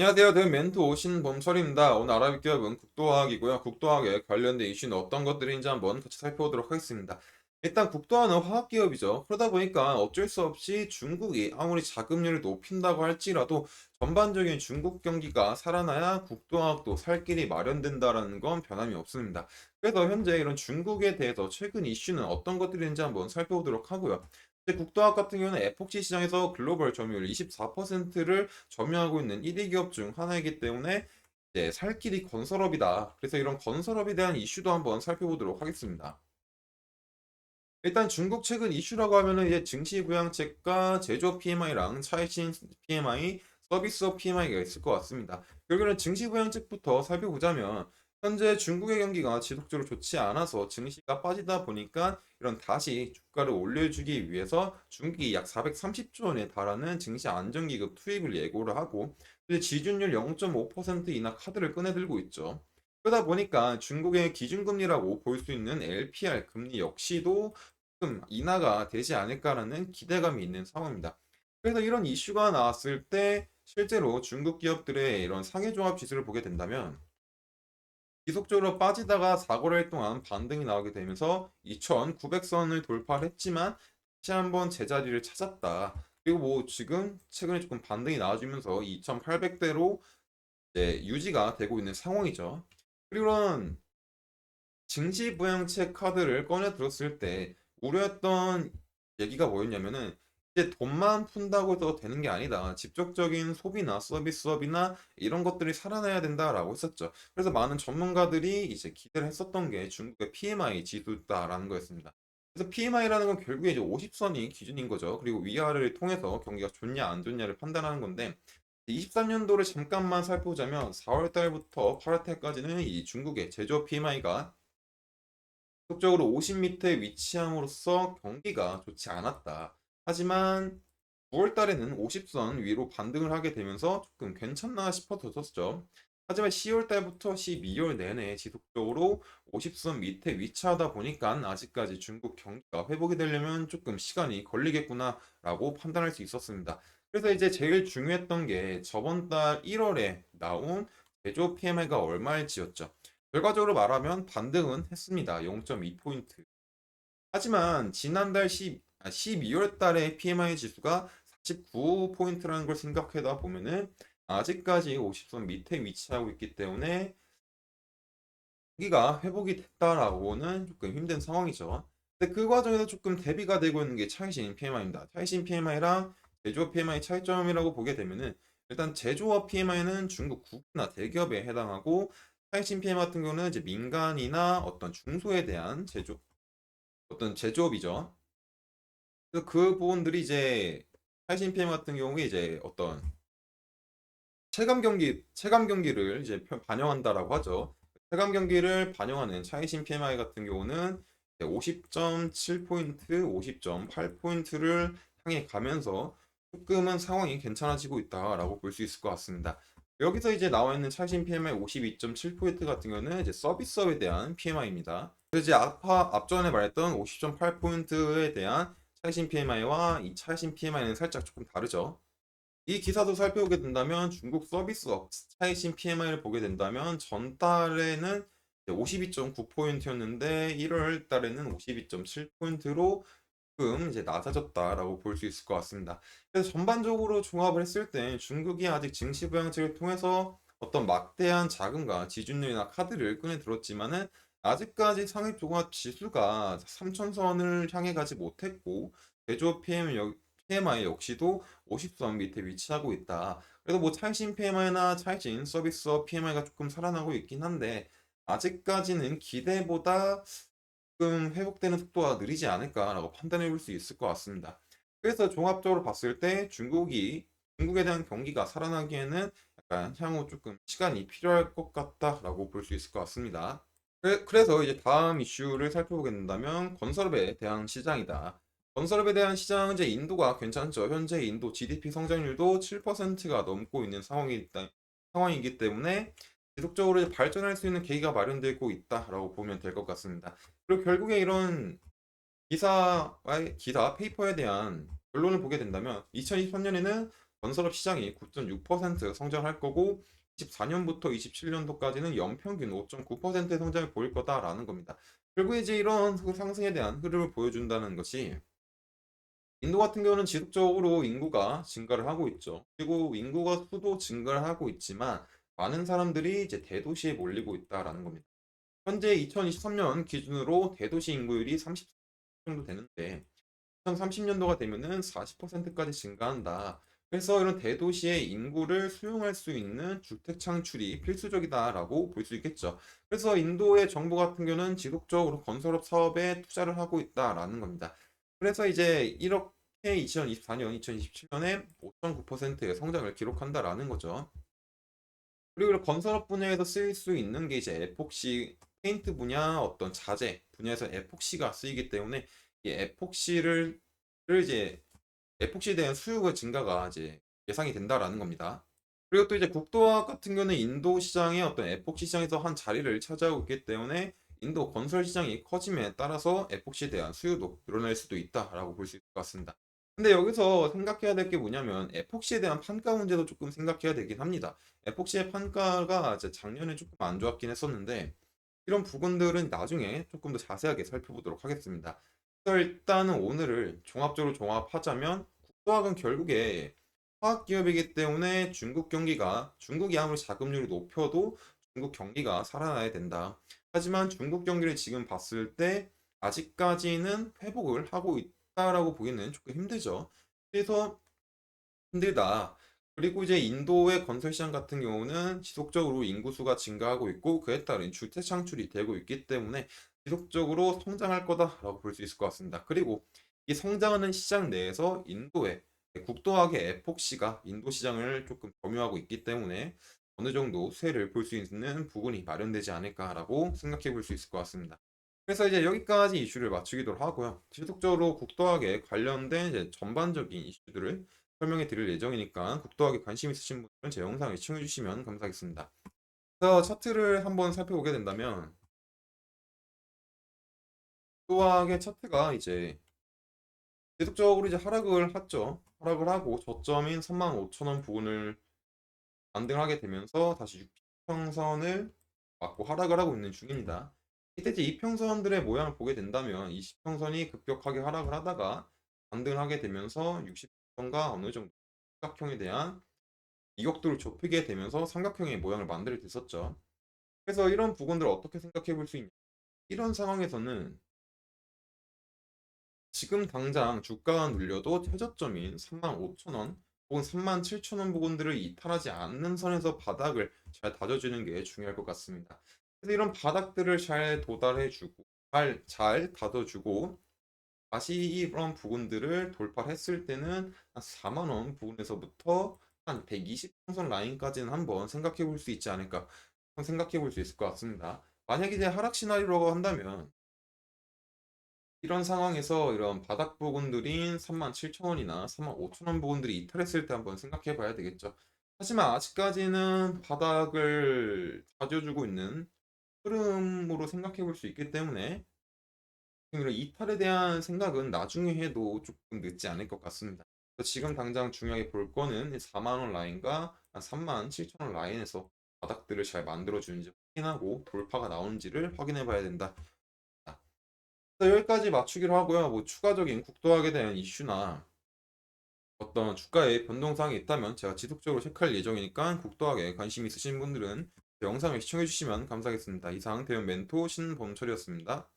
안녕하세요. 대 멘토 신범철입니다. 오늘 알아볼 기업은 국도화학이고요. 국도화학에 관련된 이슈는 어떤 것들인지 한번 같이 살펴보도록 하겠습니다. 일단 국도화는 화학기업이죠. 그러다 보니까 어쩔 수 없이 중국이 아무리 자금률을 높인다고 할지라도 전반적인 중국 경기가 살아나야 국도화학도 살 길이 마련된다라는 건 변함이 없습니다. 그래서 현재 이런 중국에 대해서 최근 이슈는 어떤 것들인지 한번 살펴보도록 하고요. 국도화학 같은 경우는 에폭시 시장에서 글로벌 점유율 24%를 점유하고 있는 1위 기업 중 하나이기 때문에 이제 살 길이 건설업이다. 그래서 이런 건설업에 대한 이슈도 한번 살펴보도록 하겠습니다. 일단 중국 최근 이슈라고 하면은 이제 증시 부양책과 제조업 PMI랑 차이신 PMI, 서비스업 PMI가 있을 것 같습니다. 결국에는 증시 부양책부터 살펴보자면 현재 중국의 경기가 지속적으로 좋지 않아서 증시가 빠지다 보니까 이런 다시 주가를 올려주기 위해서 중국이 약 430조 원에 달하는 증시 안정기금 투입을 예고를 하고 이제 지준율 0.5% 인하 카드를 꺼내들고 있죠. 그러다 보니까 중국의 기준금리라고 볼 수 있는 LPR 금리 역시도 조금 인하가 되지 않을까라는 기대감이 있는 상황입니다. 그래서 이런 이슈가 나왔을 때 실제로 중국 기업들의 이런 상해종합 지수를 보게 된다면 지속적으로 빠지다가 4거래일 동안 반등이 나오게 되면서 2,900선을 돌파를 했지만 다시 한번 제자리를 찾았다. 그리고 뭐 지금 최근에 조금 반등이 나와주면서 2,800대로 이제 유지가 되고 있는 상황이죠. 그리고 이런 증시 부양책 카드를 꺼내 들었을 때 우려했던 얘기가 뭐였냐면은 이제 돈만 푼다고 해서 되는 게 아니다. 직접적인 소비나 서비스업이나 이런 것들이 살아나야 된다라고 했었죠. 그래서 많은 전문가들이 이제 기대를 했었던 게 중국의 PMI 지수다라는 거였습니다. 그래서 PMI라는 건 결국에 이제 50선이 기준인 거죠. 그리고 위아래를 통해서 경기가 좋냐 안 좋냐를 판단하는 건데 23년도를 잠깐만 살펴보자면 4월 달부터 8월 달까지는 이 중국의 제조업 PMI가 지속적으로 50 밑에 위치함으로써 경기가 좋지 않았다. 하지만 9월 달에는 50선 위로 반등을 하게 되면서 조금 괜찮나 싶어졌었죠. 하지만 10월 달부터 12월 내내 지속적으로 50선 밑에 위치하다 보니까 아직까지 중국 경기가 회복이 되려면 조금 시간이 걸리겠구나라고 판단할 수 있었습니다. 그래서 이제 제일 중요했던 게 저번 달 1월에 나온 제조 PMI가 얼마일지였죠. 결과적으로 말하면 반등은 했습니다. 0.2포인트. 하지만 지난달 12월 달에 PMI 지수가 49포인트라는 걸 생각하다 보면은 아직까지 50선 밑에 위치하고 있기 때문에 여기가 회복이 됐다라고는 조금 힘든 상황이죠. 근데 그 과정에서 조금 대비가 되고 있는 게 차이신 PMI입니다. 차이신 PMI랑 제조업 PMI 차이점이라고 보게 되면은 일단 제조업 PMI는 중국 국나 대기업에 해당하고 차이신 PMI 같은 경우는 이제 민간이나 어떤 중소에 대한 어떤 제조업이죠. 그래서 그 부분들이 이제 차이신 PMI 같은 경우에 이제 어떤 체감 경기를 이제 반영한다라고 하죠. 체감 경기를 반영하는 차이신 PMI 같은 경우는 50.7포인트, 50.8포인트를 향해 가면서 조금은 상황이 괜찮아지고 있다라고 볼 수 있을 것 같습니다. 여기서 이제 나와 있는 차이신 PMI 52.7포인트 같은 경우는 이제 서비스업에 대한 PMI입니다. 그래서 이제 앞전에 말했던 50.8포인트에 대한 차이신 PMI와 이 차이신 PMI는 살짝 조금 다르죠. 이 기사도 살펴보게 된다면 중국 서비스업 차이신 PMI를 보게 된다면 전달에는 52.9포인트였는데 1월 달에는 52.7포인트로 조금 이제 낮아졌다라고 볼 수 있을 것 같습니다. 그래서 전반적으로 종합을 했을 때 중국이 아직 증시 부양책을 통해서 어떤 막대한 자금과 지준율이나 카드를 꺼내 들었지만은 아직까지 상위 종합 지수가 3천선을 향해 가지 못했고 제조 PMI 역시도 50선 밑에 위치하고 있다. 그래서 뭐 차이신 PMI나 차이신 서비스업 PMI가 조금 살아나고 있긴 한데 아직까지는 기대보다 조금 회복되는 속도가 느리지 않을까라고 판단해 볼 수 있을 것 같습니다. 그래서 종합적으로 봤을 때 중국에 대한 경기가 살아나기에는 약간 향후 조금 시간이 필요할 것 같다라고 볼 수 있을 것 같습니다. 그래서 이제 다음 이슈를 살펴보게 된다면 건설업에 대한 시장이다. 건설업에 대한 시장은 이제 인도가 괜찮죠. 현재 인도 GDP 성장률도 7%가 넘고 있는 상황이기 때문에 지속적으로 이제 발전할 수 있는 계기가 마련되고 있다라고 보면 될 것 같습니다. 그리고 결국에 이런 기사 페이퍼에 대한 결론을 보게 된다면 2023년에는 건설업 시장이 9.6% 성장할 거고 24년부터 27년도까지는 연평균 5.9%의 성장을 보일 거다라는 겁니다. 결국 이제 이런 상승에 대한 흐름을 보여준다는 것이 인도 같은 경우는 지속적으로 인구가 증가를 하고 있죠. 그리고 인구가 수도 증가를 하고 있지만 많은 사람들이 이제 대도시에 몰리고 있다라는 겁니다. 현재 2023년 기준으로 대도시 인구율이 30 정도 되는데 2030년도가 되면은 40%까지 증가한다. 그래서 이런 대도시의 인구를 수용할 수 있는 주택 창출이 필수적이다라고 볼 수 있겠죠. 그래서 인도의 정부 같은 경우는 지속적으로 건설업 사업에 투자를 하고 있다라는 겁니다. 그래서 이제 이렇게 2024년, 2027년에 5.9%의 성장을 기록한다라는 거죠. 그리고 이런 건설업 분야에서 쓰일 수 있는 게 이제 에폭시 페인트 분야 어떤 자재 분야에서 에폭시가 쓰이기 때문에 이 에폭시를 이제 에폭시에 대한 수요가 증가가 이제 예상이 된다라는 겁니다. 그리고 또 이제 국도화학 같은 경우는 인도 시장의 어떤 에폭시 시장에서 한 자리를 차지하고 있기 때문에 인도 건설 시장이 커짐에 따라서 에폭시에 대한 수요도 늘어날 수도 있다라고 볼 수 있을 것 같습니다. 근데 여기서 생각해야 될 게 뭐냐면 에폭시에 대한 판가 문제도 조금 생각해야 되긴 합니다. 에폭시의 판가가 이제 작년에 조금 안 좋았긴 했었는데 이런 부분들은 나중에 조금 더 자세하게 살펴보도록 하겠습니다. 그래서 일단은 오늘을 종합적으로 종합하자면 국토학은 결국에 화학 기업이기 때문에 중국 경기가 중국이 아무리 자금률이 높여도 중국 경기가 살아나야 된다. 하지만 중국 경기를 지금 봤을 때 아직까지는 회복을 하고 있다라고 보기는 조금 힘들죠. 그래서 힘들다. 그리고 이제 인도의 건설 시장 같은 경우는 지속적으로 인구수가 증가하고 있고 그에 따른 주택 창출이 되고 있기 때문에 지속적으로 성장할 거다라고 볼 수 있을 것 같습니다. 그리고 이 성장하는 시장 내에서 인도의 국도학의 에폭시가 인도 시장을 조금 점유하고 있기 때문에 어느 정도 수혜를 볼 수 있는 부분이 마련되지 않을까라고 생각해 볼 수 있을 것 같습니다. 그래서 이제 여기까지 이슈를 마치기도 하고요. 지속적으로 국도학에 관련된 이제 전반적인 이슈들을 설명해 드릴 예정이니까 국도학에 관심 있으신 분들은 제 영상을 시청해 주시면 감사하겠습니다. 그래서 차트를 한번 살펴보게 된다면 국도학의 차트가 이제 지속적으로 이제 하락을 했죠. 하락을 하고 저점인 35,000원 부분을 반등하게 되면서 다시 60평선을 맞고 하락을 하고 있는 중입니다. 이때 이제 이평선들의 모양을 보게 된다면 20평선이 급격하게 하락을 하다가 반등을 하게 되면서 60평선과 어느 정도 삼각형에 대한 이격도를 좁히게 되면서 삼각형의 모양을 만들게 됐었죠. 그래서 이런 부분들을 어떻게 생각해 볼 수 있냐. 이런 상황에서는 지금 당장 주가가 눌려도 최저점인 35,000원 혹은 37,000원 부분들을 이탈하지 않는 선에서 바닥을 잘 다져주는 게 중요할 것 같습니다. 그래서 이런 바닥들을 잘 도달해주고 잘 다져주고 다시 이런 부분들을 돌파했을 때는 한 4만 원 부분에서부터 한 120평선 라인까지는 한번 생각해 볼 수 있지 않을까 생각해 볼 수 있을 것 같습니다. 만약 이제 하락 시나리오라고 한다면 이런 상황에서 이런 바닥 부분들인 37,000원이나 35,000원 부분들이 이탈했을 때 한번 생각해 봐야 되겠죠. 하지만 아직까지는 바닥을 다져주고 있는 흐름으로 생각해 볼 수 있기 때문에 이런 이탈에 대한 생각은 나중에 해도 조금 늦지 않을 것 같습니다. 그래서 지금 당장 중요하게 볼 거는 4만 원 라인과 3만 7천 원 라인에서 바닥들을 잘 만들어 주는지 확인하고 돌파가 나오는지를 확인해 봐야 된다. 그래서 여기까지 맞추기로 하고요. 뭐 추가적인 국도학에 대한 이슈나 어떤 주가의 변동사항이 있다면 제가 지속적으로 체크할 예정이니까 국도학에 관심 있으신 분들은 영상을 시청해 주시면 감사하겠습니다. 이상 대형 멘토 신범철이었습니다.